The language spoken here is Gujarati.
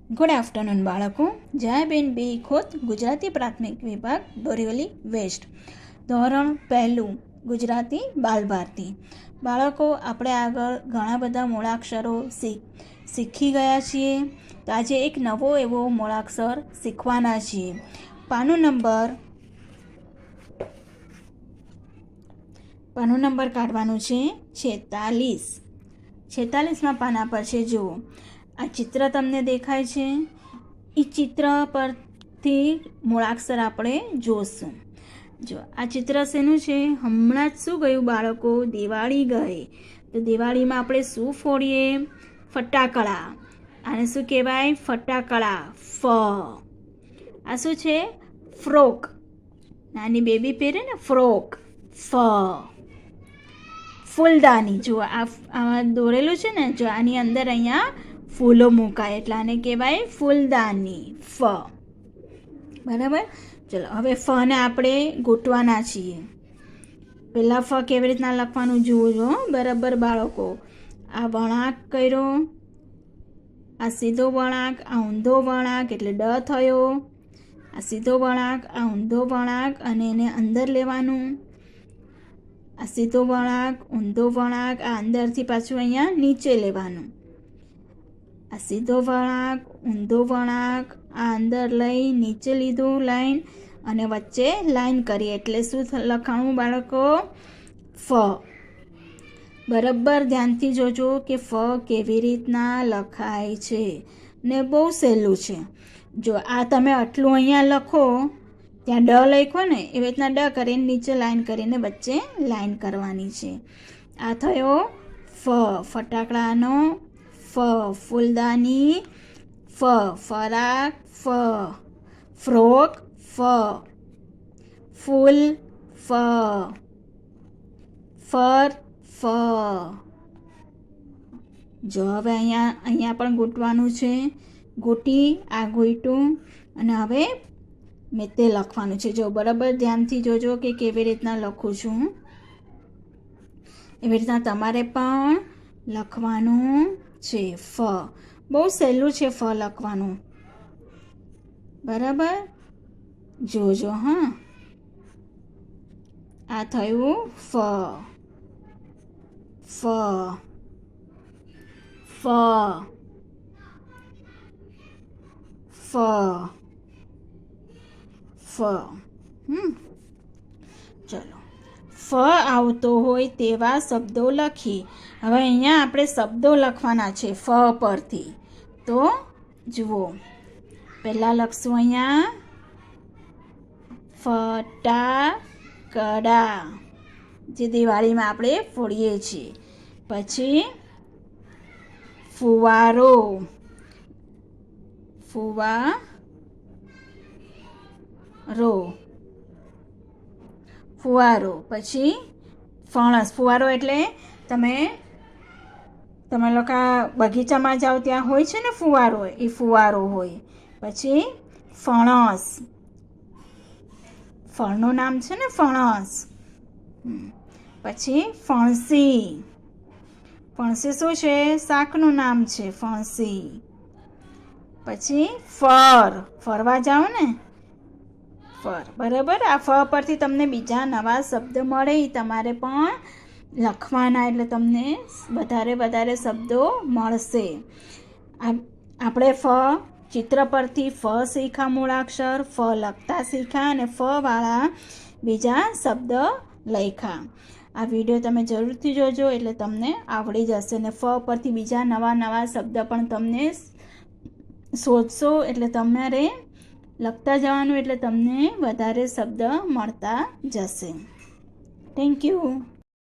ગુડ આફ્ટરનૂન બાળકો. જયાબેન બી ખોત, ગુજરાતી પ્રાથમિક વિભાગ, બોરીવલી વેસ્ટ, ધોરણ પહેલું, ગુજરાતી બાલભારતી. બાળકો, આપણે આગળ ઘણા બધા મૂળાક્ષરો શીખી ગયા છીએ. તો આજે એક નવો એવો મૂળાક્ષર શીખવાના છીએ. પાનો નંબર કાઢવાનું છે 46. 46માં પાના પર છે. જુઓ, આ ચિત્ર તમને દેખાય છે. એ ચિત્ર પરથી મૂળાક્ષર આપણે જોશું. જો આ ચિત્ર શેનું છે? હમણાં જ શું ગયું બાળકો? દિવાળી ગઈ. તો દિવાળીમાં આપણે શું ફોડીએ? ફટાકડા. આને શું કહેવાય? ફટાકડા. આ શું છે? ફ્રોક. નાની બેબી પહેરે ને ફ્રોક. ફૂલદાની. જો આ દોરેલું છે ને, જો આની અંદર અહીંયા ફૂલો મુકાય એટલે આને કહેવાય ફૂલદાની. બરાબર. ચલો, હવે ફને આપણે ગોઠવાના છીએ. પહેલાં ફ કેવી રીતના લખવાનું જુઓ છો બરાબર બાળકો. આ વળાંક કર્યો, આ સીધો વળાંક, આ ઊંધો વળાંક એટલે ડ થયો. આ સીધો વળાંક, આ ઊંધો વળાંક અને એને અંદર લેવાનું. આ સીધો વળાંક, ઊંધો વળાંક, આ અંદરથી પાછું અહીંયા નીચે લેવાનું. આ સીધો વળાંક, ઊંધો વળાંક, આ અંદર લઈ નીચે લીધું લાઈન અને વચ્ચે લાઈન કરી એટલે શું લખાણું બાળકો? ફ. બરાબર ધ્યાનથી જોજો કે ફ કેવી રીતના લખાય છે ને બહુ સહેલું છે. જો આ તમે આટલું અહીંયા લખો, ત્યાં ડ લખ્યો ને એવી રીતના ડ કરીને નીચે લાઈન કરીને વચ્ચે લાઈન કરવાની છે. આ થયો ફ. ફટાકડાનો ફ. ફૂલદાની ફ. ફરાક ફ. ફ્રોક ફ. ફૂલ ફ. ફર ફ. જો હવે અહીંયા પણ ગોઠવાનું છે. ગોટી, આ ગોઈટું અને હવે મેં તે લખવાનું છે. જો બરાબર ધ્યાનથી જોજો કે કેવી રીતના લખું છું. એવી રીતના તમારે પણ લખવાનું છે. ફ. બહુ સહેલું છે ફ લખવાનું. બરાબર જોજો. હા, આ થયું ફ. ફ. ફ. ફ. ફ. ચલો, ફ આવતો હોય તેવા શબ્દો લખી. હવે અહીંયા આપણે શબ્દો લખવાના છે ફ પરથી. તો જુઓ, પહેલાં લખશું અહીંયા ફટાકડા, જે દિવાળીમાં આપણે ફોડીએ છીએ. પછી ફુવારો. ફુવારો. પછી ફણસ. ફુવારો એટલે તમે લોકો બગીચામાં જાઓ ત્યાં હોય છે ને ફુવારો, એ ફુવારો હોય. પછી ફણસ. ફળનું નામ છે ને ફણસ. પછી ફણસી. ફણસી શું છે? શાકનું નામ છે ફણસી. પછી ફર. ફરવા જાઓ ને ફર. બરાબર. આ ફ પરથી તમને બીજા નવા શબ્દ મળે એ તમારે પણ લખવાના એટલે તમને વધારે શબ્દો મળશે. આપણે ફ ચિત્ર પરથી ફ શીખ્યા મૂળાક્ષર, ફ લખતા શીખ્યા અને ફ વાળા બીજા શબ્દ લખ્યા. આ વિડીયો તમે જરૂરથી જોજો એટલે તમને આવડી જશે. ને ફ પરથી બીજા નવા શબ્દ પણ તમને શોધશો એટલે તમારે લખતા જવાનું એટલે તમને વધારે શબ્દ મળતા જશે. Thank you.